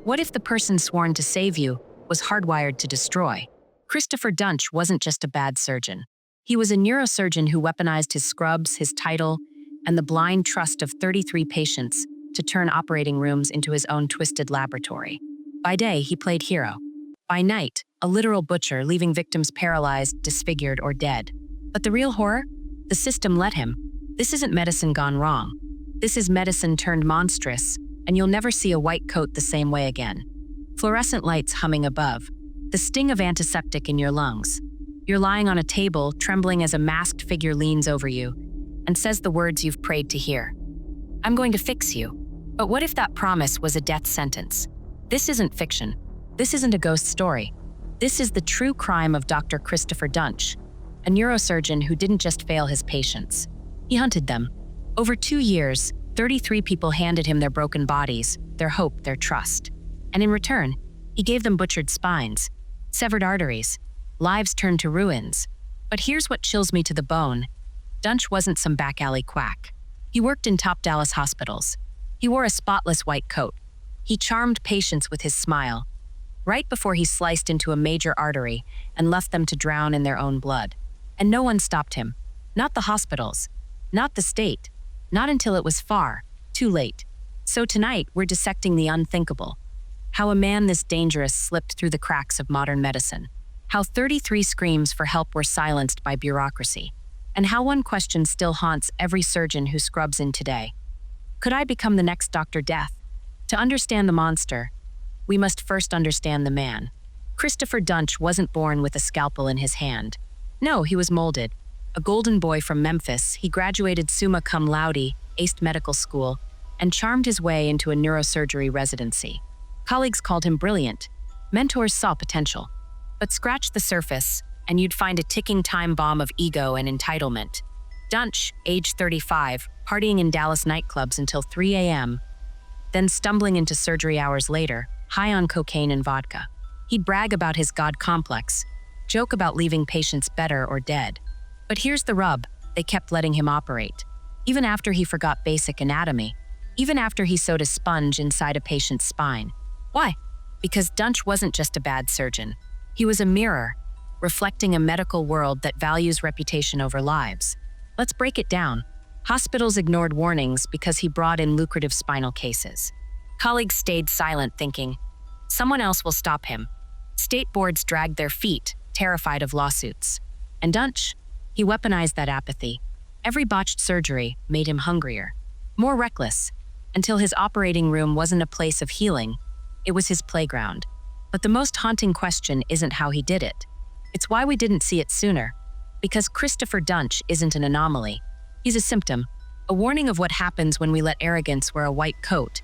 What if the person sworn to save you was hardwired to destroy? Christopher Duntsch wasn't just a bad surgeon. He was a neurosurgeon who weaponized his scrubs, his title, and the blind trust of 33 patients to turn operating rooms into his own twisted laboratory. By day, he played hero. By night, a literal butcher, leaving victims paralyzed, disfigured, or dead. But the real horror? The system let him. This isn't medicine gone wrong. This is medicine turned monstrous, and you'll never see a white coat the same way again. Fluorescent lights humming above. The sting of antiseptic in your lungs. You're lying on a table, trembling as a masked figure leans over you and says the words you've prayed to hear. I'm going to fix you. But what if that promise was a death sentence? This isn't fiction. This isn't a ghost story. This is the true crime of Dr. Christopher Duntsch, a neurosurgeon who didn't just fail his patients. He hunted them. Over 2 years, 33 people handed him their broken bodies, their hope, their trust. And in return, he gave them butchered spines, severed arteries, lives turned to ruins. But here's what chills me to the bone. Duntsch wasn't some back alley quack. He worked in top Dallas hospitals. He wore a spotless white coat. He charmed patients with his smile, right before he sliced into a major artery and left them to drown in their own blood. And no one stopped him. Not the hospitals. Not the state. Not until it was far, too late. So tonight, we're dissecting the unthinkable. How a man this dangerous slipped through the cracks of modern medicine. How 33 screams for help were silenced by bureaucracy. And how one question still haunts every surgeon who scrubs in today. Could I become the next Dr. Death? To understand the monster, we must first understand the man. Christopher Duntsch wasn't born with a scalpel in his hand. No, he was molded. A golden boy from Memphis, he graduated summa cum laude, aced medical school, and charmed his way into a neurosurgery residency. Colleagues called him brilliant. Mentors saw potential. But scratch the surface, and you'd find a ticking time bomb of ego and entitlement. Duntsch, age 35, partying in Dallas nightclubs until 3 a.m., then stumbling into surgery hours later, high on cocaine and vodka. He'd brag about his God complex, joke about leaving patients better or dead. But here's the rub, they kept letting him operate. Even after he forgot basic anatomy, even after he sewed a sponge inside a patient's spine. Why? Because Duntsch wasn't just a bad surgeon. He was a mirror, reflecting a medical world that values reputation over lives. Let's break it down. Hospitals ignored warnings because he brought in lucrative spinal cases. Colleagues stayed silent, thinking, someone else will stop him. State boards dragged their feet, terrified of lawsuits. And Duntsch? He weaponized that apathy. Every botched surgery made him hungrier, more reckless, until his operating room wasn't a place of healing, it was his playground. But the most haunting question isn't how he did it. It's why we didn't see it sooner. Because Christopher Duntsch isn't an anomaly. He's a symptom, a warning of what happens when we let arrogance wear a white coat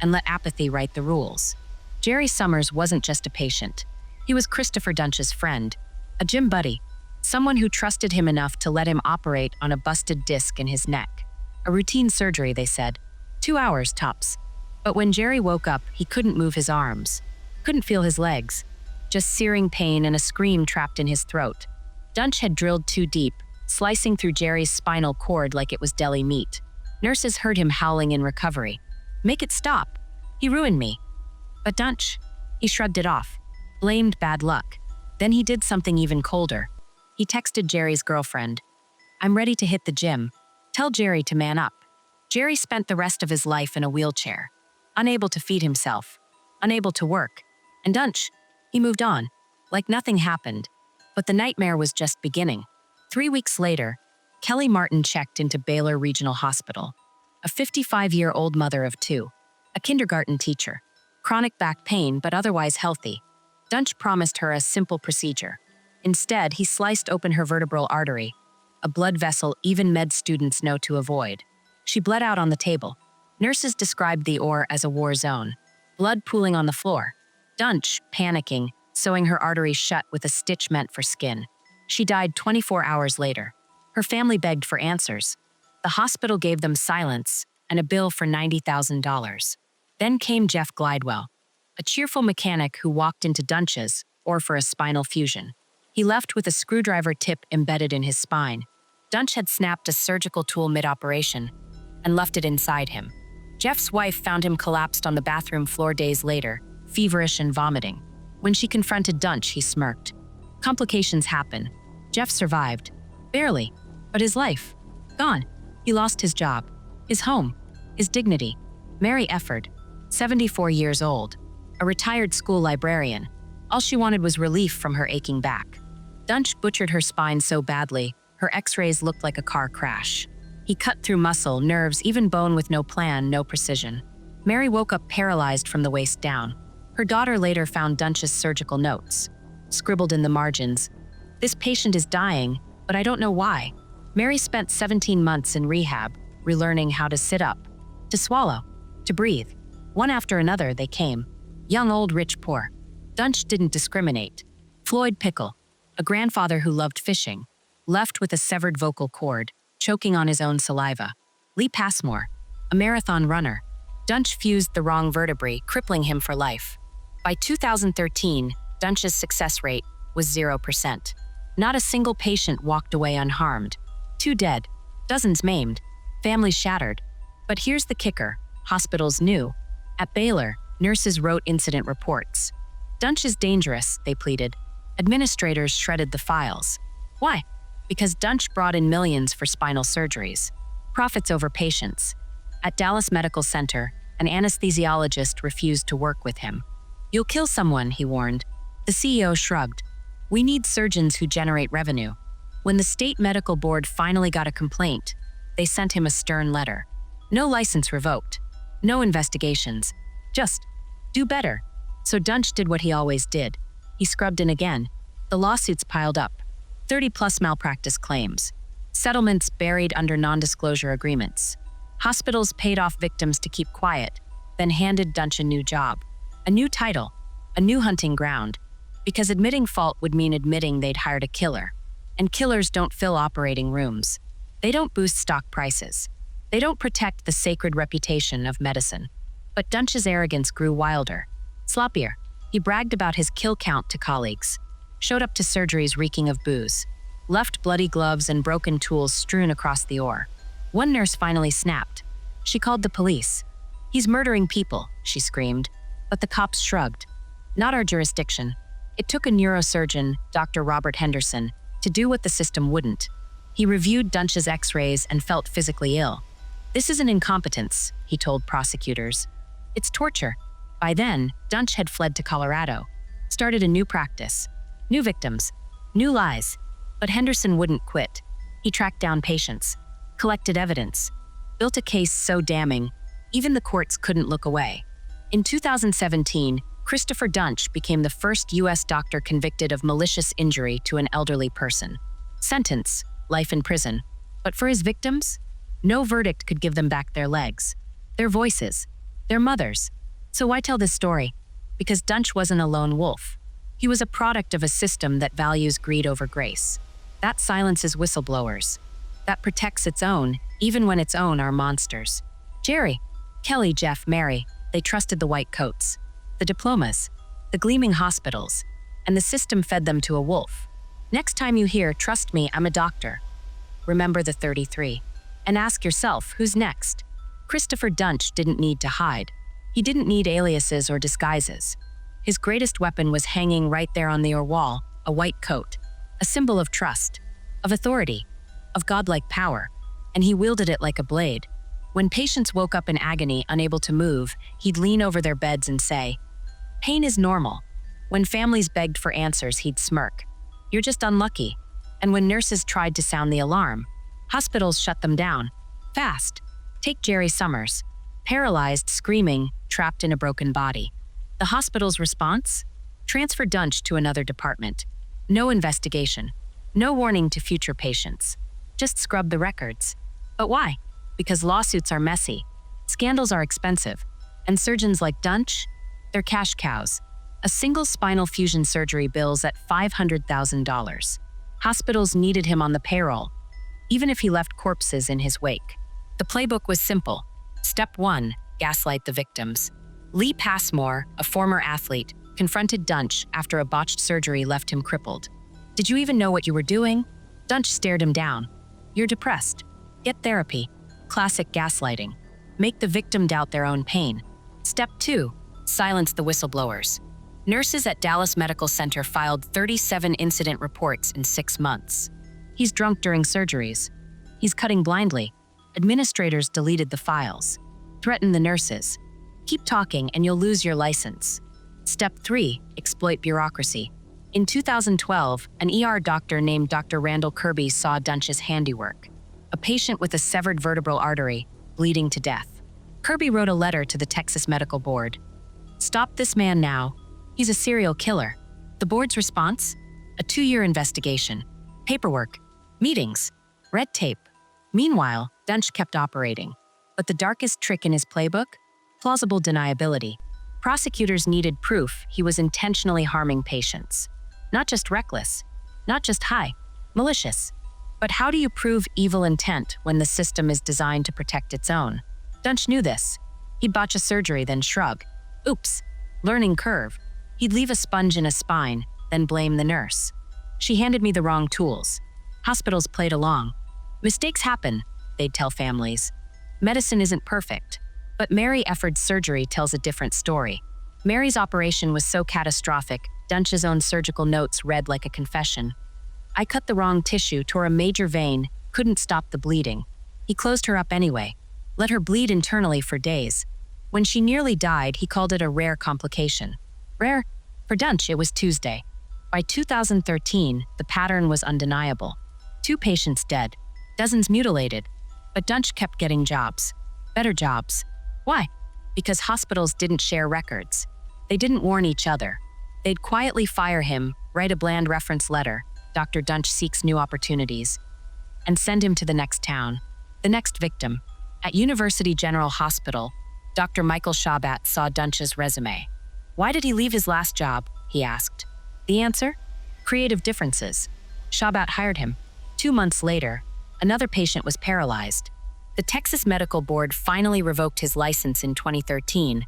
and let apathy write the rules. Jerry Summers wasn't just a patient. He was Christopher Duntsch's friend, a gym buddy, someone who trusted him enough to let him operate on a busted disc in his neck. A routine surgery, they said. 2 hours tops. But when Jerry woke up, he couldn't move his arms, couldn't feel his legs, just searing pain and a scream trapped in his throat. Duntsch had drilled too deep, slicing through Jerry's spinal cord like it was deli meat. Nurses heard him howling in recovery. Make it stop. He ruined me. But Duntsch, he shrugged it off, blamed bad luck. Then he did something even colder. He texted Jerry's girlfriend, I'm ready to hit the gym. Tell Jerry to man up. Jerry spent the rest of his life in a wheelchair, unable to feed himself, unable to work. And Duntsch, he moved on, like nothing happened. But the nightmare was just beginning. 3 weeks later, Kelly Martin checked into Baylor Regional Hospital, a 55-year-old mother of 2, a kindergarten teacher, chronic back pain but otherwise healthy. Duntsch promised her a simple procedure. Instead, he sliced open her vertebral artery, a blood vessel even med students know to avoid. She bled out on the table. Nurses described the OR as a war zone, blood pooling on the floor. Duntsch, panicking, sewing her arteries shut with a stitch meant for skin. She died 24 hours later. Her family begged for answers. The hospital gave them silence and a bill for $90,000. Then came Jeff Glidewell, a cheerful mechanic who walked into Duntsch's or for a spinal fusion. He left with a screwdriver tip embedded in his spine. Duntsch had snapped a surgical tool mid-operation and left it inside him. Jeff's wife found him collapsed on the bathroom floor days later, feverish and vomiting. When she confronted Duntsch, he smirked. Complications happen. Jeff survived. Barely. But his life? Gone. He lost his job, his home, his dignity. Mary Efford, 74 years old, a retired school librarian. All she wanted was relief from her aching back. Duntsch butchered her spine so badly, her x-rays looked like a car crash. He cut through muscle, nerves, even bone with no plan, no precision. Mary woke up paralyzed from the waist down. Her daughter later found Duntsch's surgical notes. Scribbled in the margins, "This patient is dying, but I don't know why." Mary spent 17 months in rehab, relearning how to sit up, to swallow, to breathe. One after another, they came. Young, old, rich, poor. Duntsch didn't discriminate. Floyd Pickle, a grandfather who loved fishing, left with a severed vocal cord, choking on his own saliva. Lee Passmore, a marathon runner. Duntsch fused the wrong vertebrae, crippling him for life. By 2013, Duntsch's success rate was 0%. Not a single patient walked away unharmed. 2 dead, dozens maimed, families shattered. But here's the kicker, hospitals knew. At Baylor, nurses wrote incident reports. Duntsch is dangerous, they pleaded. Administrators shredded the files. Why? Because Duntsch brought in millions for spinal surgeries. Profits over patients. At Dallas Medical Center, an anesthesiologist refused to work with him. "You'll kill someone," he warned. The CEO shrugged. "We need surgeons who generate revenue." When the state medical board finally got a complaint, they sent him a stern letter. No license revoked. No investigations. Just, do better. So Duntsch did what he always did. He scrubbed in again. The lawsuits piled up. 30+ malpractice claims. Settlements buried under non-disclosure agreements. Hospitals paid off victims to keep quiet, then handed Duntsch a new job. A new title. A new hunting ground. Because admitting fault would mean admitting they'd hired a killer. And killers don't fill operating rooms. They don't boost stock prices. They don't protect the sacred reputation of medicine. But Duntsch's arrogance grew wilder, sloppier. He bragged about his kill count to colleagues, showed up to surgeries reeking of booze, left bloody gloves and broken tools strewn across the OR. One nurse finally snapped. She called the police. "He's murdering people," she screamed. But the cops shrugged. "Not our jurisdiction." It took a neurosurgeon, Dr. Robert Henderson, to do what the system wouldn't. He reviewed Duntsch's x-rays and felt physically ill. "This isn't incompetence," he told prosecutors. "It's torture." By then, Duntsch had fled to Colorado, started a new practice, new victims, new lies. But Henderson wouldn't quit. He tracked down patients, collected evidence, built a case so damning, even the courts couldn't look away. In 2017, Christopher Duntsch became the first U.S. doctor convicted of malicious injury to an elderly person. Sentence, life in prison. But for his victims, no verdict could give them back their legs, their voices, their mothers. So why tell this story? Because Duntsch wasn't a lone wolf. He was a product of a system that values greed over grace. That silences whistleblowers. That protects its own, even when its own are monsters. Jerry, Kelly, Jeff, Mary, they trusted the white coats, the diplomas, the gleaming hospitals, and the system fed them to a wolf. Next time you hear, "Trust me, I'm a doctor," remember the 33. And ask yourself, who's next? Christopher Duntsch didn't need to hide. He didn't need aliases or disguises. His greatest weapon was hanging right there on the OR wall, a white coat, a symbol of trust, of authority, of godlike power, and he wielded it like a blade. When patients woke up in agony, unable to move, he'd lean over their beds and say, "Pain is normal." When families begged for answers, he'd smirk, "You're just unlucky." And when nurses tried to sound the alarm, hospitals shut them down. Fast. Take Jerry Summers, paralyzed, screaming, trapped in a broken body. The hospital's response? Transfer Duntsch to another department. No investigation. No warning to future patients. Just scrub the records. But why? Because lawsuits are messy, scandals are expensive, and surgeons like Duntsch, they're cash cows. A single spinal fusion surgery bills at $500,000. Hospitals needed him on the payroll, even if he left corpses in his wake. The playbook was simple. Step 1, gaslight the victims. Lee Passmore, a former athlete, confronted Duntsch after a botched surgery left him crippled. "Did you even know what you were doing?" Duntsch stared him down. "You're depressed. Get therapy." Classic gaslighting. Make the victim doubt their own pain. Step 2, Silence the whistleblowers. Nurses at Dallas Medical Center filed 37 incident reports in 6 months. He's drunk during surgeries. He's cutting blindly. Administrators deleted the files. Threaten the nurses. Keep talking and you'll lose your license. Step 3. Exploit bureaucracy. In 2012, an ER doctor named Dr. Randall Kirby saw Duntsch's handiwork. A patient with a severed vertebral artery, bleeding to death. Kirby wrote a letter to the Texas Medical Board. Stop this man now. He's a serial killer. The board's response? A 2-year investigation. Paperwork. Meetings. Red tape. Meanwhile, Duntsch kept operating. But the darkest trick in his playbook? Plausible deniability. Prosecutors needed proof he was intentionally harming patients. Not just reckless, not just high, malicious. But how do you prove evil intent when the system is designed to protect its own? Duntsch knew this. He'd botch a surgery, then shrug. Oops, learning curve. He'd leave a sponge in a spine, then blame the nurse. She handed me the wrong tools. Hospitals played along. Mistakes happen, they'd tell families. Medicine isn't perfect. But Mary Efford's surgery tells a different story. Mary's operation was so catastrophic, Duntsch's own surgical notes read like a confession. I cut the wrong tissue, tore a major vein, couldn't stop the bleeding. He closed her up anyway, let her bleed internally for days. When she nearly died, he called it a rare complication. Rare? For Duntsch, it was Tuesday. By 2013, the pattern was undeniable. 2 patients dead, dozens mutilated. But Duntsch kept getting jobs. Better jobs. Why? Because hospitals didn't share records. They didn't warn each other. They'd quietly fire him, write a bland reference letter, Dr. Duntsch seeks new opportunities, and send him to the next town, the next victim. At University General Hospital, Dr. Michael Shabat saw Duntsch's resume. Why did he leave his last job? He asked. The answer? Creative differences. Shabat hired him. 2 months later, another patient was paralyzed. The Texas Medical Board finally revoked his license in 2013,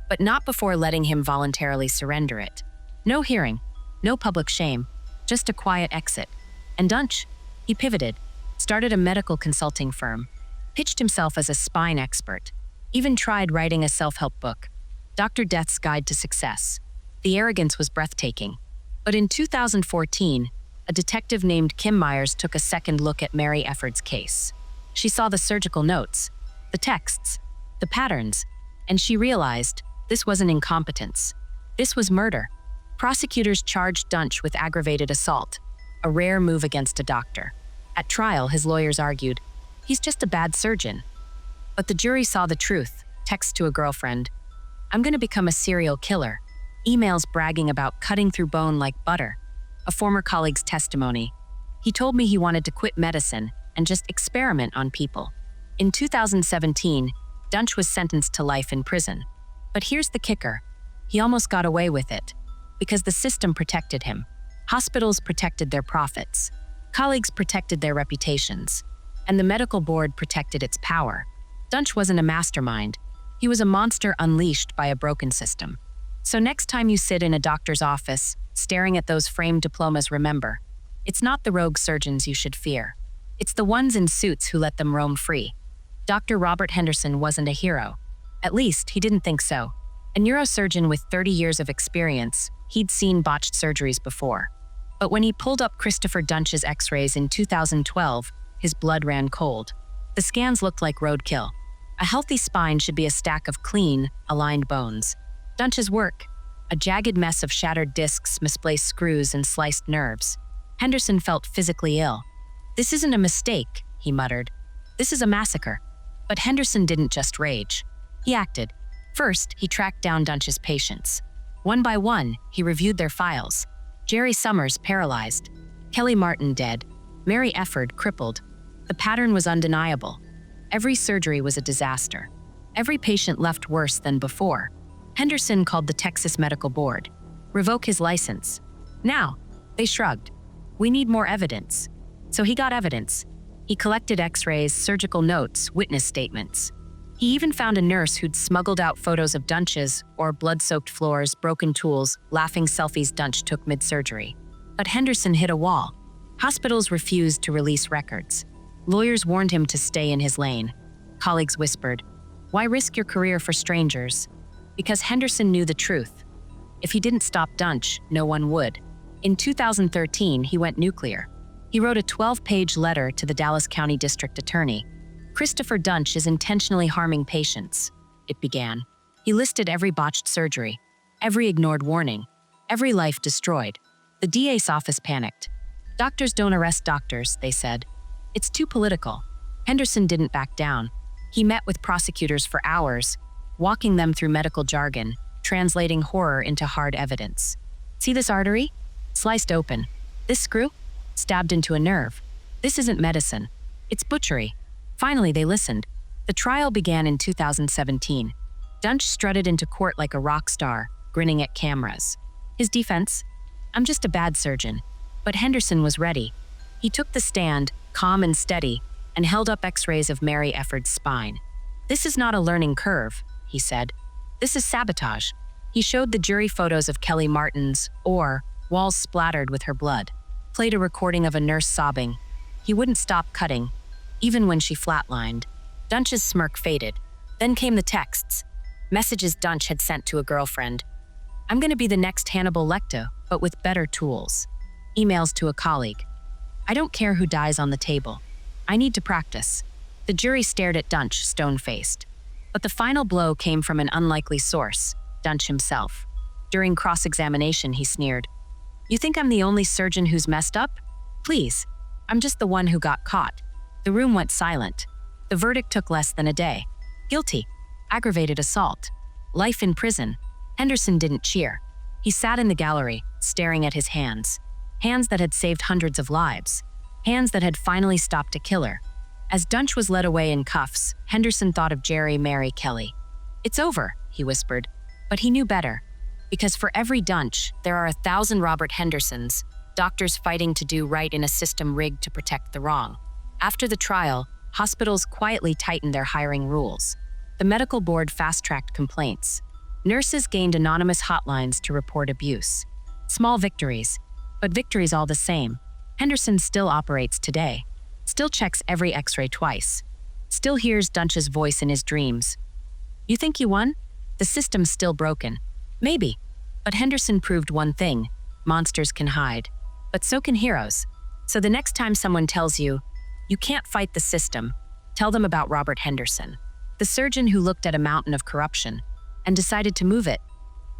but not before letting him voluntarily surrender it. No hearing, no public shame, just a quiet exit. And Duntsch? He pivoted, started a medical consulting firm, pitched himself as a spine expert, even tried writing a self-help book, Dr. Death's Guide to Success. The arrogance was breathtaking. But in 2014, a detective named Kim Myers took a second look at Mary Efford's case. She saw the surgical notes, the texts, the patterns, and she realized this wasn't incompetence. This was murder. Prosecutors charged Duntsch with aggravated assault, a rare move against a doctor. At trial, his lawyers argued, he's just a bad surgeon. But the jury saw the truth. Text to a girlfriend, I'm going to become a serial killer. Emails bragging about cutting through bone like butter. A former colleague's testimony. He told me he wanted to quit medicine and just experiment on people. In 2017, Duntsch was sentenced to life in prison. But here's the kicker. He almost got away with it. Because the system protected him. Hospitals protected their profits. Colleagues protected their reputations. And the medical board protected its power. Duntsch wasn't a mastermind. He was a monster unleashed by a broken system. So next time you sit in a doctor's office, staring at those framed diplomas, remember, it's not the rogue surgeons you should fear. It's the ones in suits who let them roam free. Dr. Robert Henderson wasn't a hero. At least, he didn't think so. A neurosurgeon with 30 years of experience, he'd seen botched surgeries before. But when he pulled up Christopher Duntsch's x-rays in 2012, his blood ran cold. The scans looked like roadkill. A healthy spine should be a stack of clean, aligned bones. Duntsch's work, a jagged mess of shattered discs, misplaced screws, and sliced nerves. Henderson felt physically ill. This isn't a mistake, he muttered. This is a massacre. But Henderson didn't just rage. He acted. First, he tracked down Duntsch's patients. One by one, he reviewed their files. Jerry Summers paralyzed. Kelly Martin dead. Mary Efford crippled. The pattern was undeniable. Every surgery was a disaster. Every patient left worse than before. Henderson called the Texas Medical Board. Revoke his license. Now, they shrugged. We need more evidence. So he got evidence. He collected x-rays, surgical notes, witness statements. He even found a nurse who'd smuggled out photos of Duntsch's or blood-soaked floors, broken tools, laughing selfies Duntsch took mid-surgery. But Henderson hit a wall. Hospitals refused to release records. Lawyers warned him to stay in his lane. Colleagues whispered, "Why risk your career for strangers?" Because Henderson knew the truth. If he didn't stop Duntsch, no one would. In 2013, he went nuclear. He wrote a 12-page letter to the Dallas County District Attorney. "Christopher Duntsch is intentionally harming patients," it began. He listed every botched surgery, every ignored warning, every life destroyed. The DA's office panicked. "Doctors don't arrest doctors," they said. "It's too political." Henderson didn't back down. He met with prosecutors for hours, walking them through medical jargon, translating horror into hard evidence. "See this artery? Sliced open. This screw? Stabbed into a nerve. This isn't medicine. It's butchery." Finally, they listened. The trial began in 2017. Duntsch strutted into court like a rock star, grinning at cameras. His defense? "I'm just a bad surgeon." But Henderson was ready. He took the stand, calm and steady, and held up x-rays of Mary Efford's spine. "This is not a learning curve," he said. "This is sabotage." He showed the jury photos of Kelly Martin's walls splattered with her blood, played a recording of a nurse sobbing. He wouldn't stop cutting, even when she flatlined. Duntsch's smirk faded. Then came the texts, messages Duntsch had sent to a girlfriend. "I'm going to be the next Hannibal Lecter, but with better tools." Emails to a colleague. "I don't care who dies on the table. I need to practice." The jury stared at Duntsch, stone-faced. But the final blow came from an unlikely source, Duntsch himself. During cross-examination, he sneered, "You think I'm the only surgeon who's messed up? Please, I'm just the one who got caught." The room went silent. The verdict took less than a day. Guilty. Aggravated assault. Life in prison. Henderson didn't cheer. He sat in the gallery, staring at his hands. Hands that had saved hundreds of lives. Hands that had finally stopped a killer. As Duntsch was led away in cuffs, Henderson thought of Jerry, Mary, Kelly. "It's over," he whispered. But he knew better. Because for every Duntsch, there are 1,000 Robert Hendersons, doctors fighting to do right in a system rigged to protect the wrong. After the trial, hospitals quietly tightened their hiring rules. The medical board fast-tracked complaints. Nurses gained anonymous hotlines to report abuse. Small victories, but victories all the same. Henderson still operates today. Still checks every x-ray twice. Still hears Duntsch's voice in his dreams. "You think you won? The system's still broken." Maybe. But Henderson proved one thing: monsters can hide. But so can heroes. So the next time someone tells you, "You can't fight the system," tell them about Robert Henderson, the surgeon who looked at a mountain of corruption and decided to move it.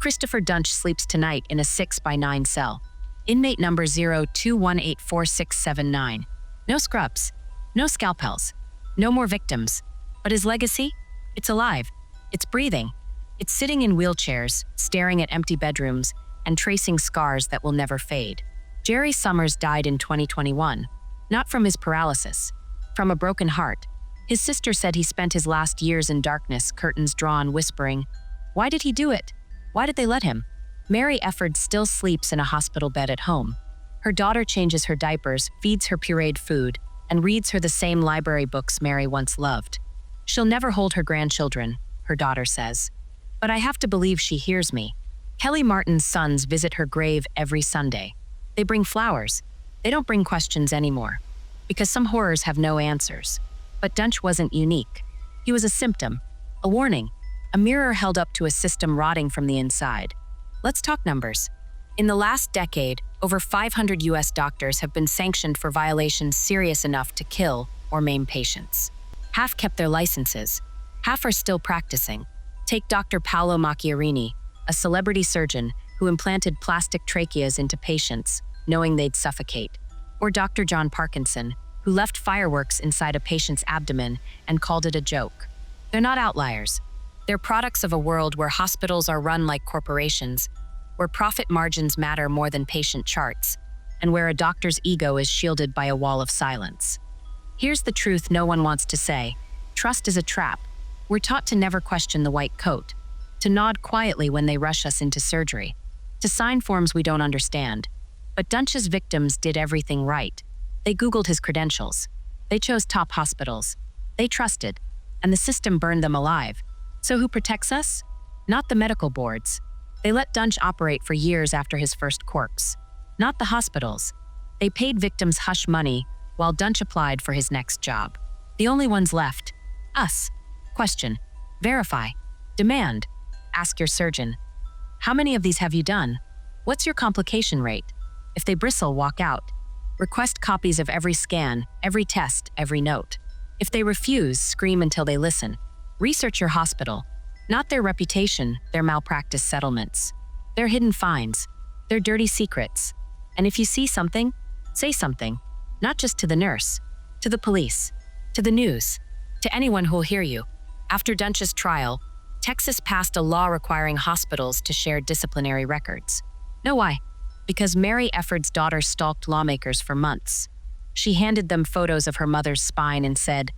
Christopher Duntsch sleeps tonight in a 6x9 cell. Inmate number 02184679. No scrubs. No scalpels. No more victims. But his legacy? It's alive. It's breathing. It's sitting in wheelchairs, staring at empty bedrooms, and tracing scars that will never fade. Jerry Summers died in 2021, not from his paralysis, from a broken heart. His sister said he spent his last years in darkness, curtains drawn, whispering, "Why did he do it? Why did they let him?" Mary Efford still sleeps in a hospital bed at home. Her daughter changes her diapers, feeds her pureed food, and reads her the same library books Mary once loved. "She'll never hold her grandchildren," her daughter says. "But I have to believe she hears me." Kelly Martin's sons visit her grave every Sunday. They bring flowers. They don't bring questions anymore. Because some horrors have no answers. But Duntsch wasn't unique. He was a symptom, a warning, a mirror held up to a system rotting from the inside. Let's talk numbers. In the last decade, over 500 US doctors have been sanctioned for violations serious enough to kill or maim patients. Half kept their licenses. Half are still practicing. Take Dr. Paolo Macchiarini, a celebrity surgeon who implanted plastic tracheas into patients, knowing they'd suffocate. Or Dr. John Parkinson, who left fireworks inside a patient's abdomen and called it a joke. They're not outliers. They're products of a world where hospitals are run like corporations, where profit margins matter more than patient charts, and where a doctor's ego is shielded by a wall of silence. Here's the truth no one wants to say. Trust is a trap. We're taught to never question the white coat, to nod quietly when they rush us into surgery, to sign forms we don't understand. But Duntsch's victims did everything right. They Googled his credentials. They chose top hospitals. They trusted, and the system burned them alive. So who protects us? Not the medical boards. They let Duntsch operate for years after his first corpse. Not the hospitals. They paid victims hush money while Duntsch applied for his next job. The only ones left. Us. Question. Verify. Demand. Ask your surgeon. How many of these have you done? What's your complication rate? If they bristle, walk out. Request copies of every scan, every test, every note. If they refuse, scream until they listen. Research your hospital. Not their reputation, their malpractice settlements. Their hidden fines. Their dirty secrets. And if you see something, say something. Not just to the nurse. To the police. To the news. To anyone who'll hear you. After Duntsch's trial, Texas passed a law requiring hospitals to share disciplinary records. Know why? Because Mary Efford's daughter stalked lawmakers for months. She handed them photos of her mother's spine and said,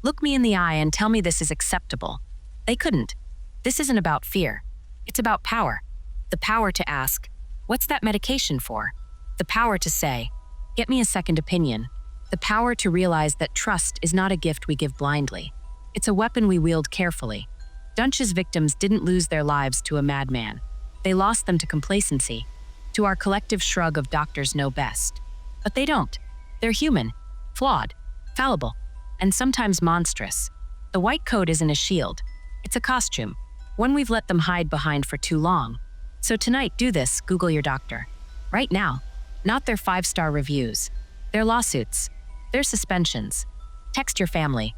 "Look me in the eye and tell me this is acceptable." They couldn't. This isn't about fear. It's about power. The power to ask, "What's that medication for?" The power to say, "Get me a second opinion." The power to realize that trust is not a gift we give blindly. It's a weapon we wield carefully. Duntsch's victims didn't lose their lives to a madman. They lost them to complacency, to our collective shrug of doctors know best. But they don't. They're human, flawed, fallible, and sometimes monstrous. The white coat isn't a shield. It's a costume, one we've let them hide behind for too long. So tonight, do this, Google your doctor. Right now. Not their 5-star reviews. Their lawsuits. Their suspensions. Text your family.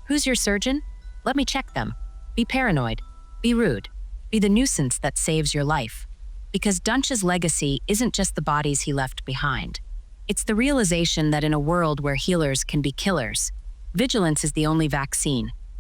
Who's your surgeon? Let me check them. Be paranoid. Be rude. Be the nuisance that saves your life. Because Duntsch's legacy isn't just the bodies he left behind. It's the realization that in a world where healers can be killers, vigilance is the only vaccine.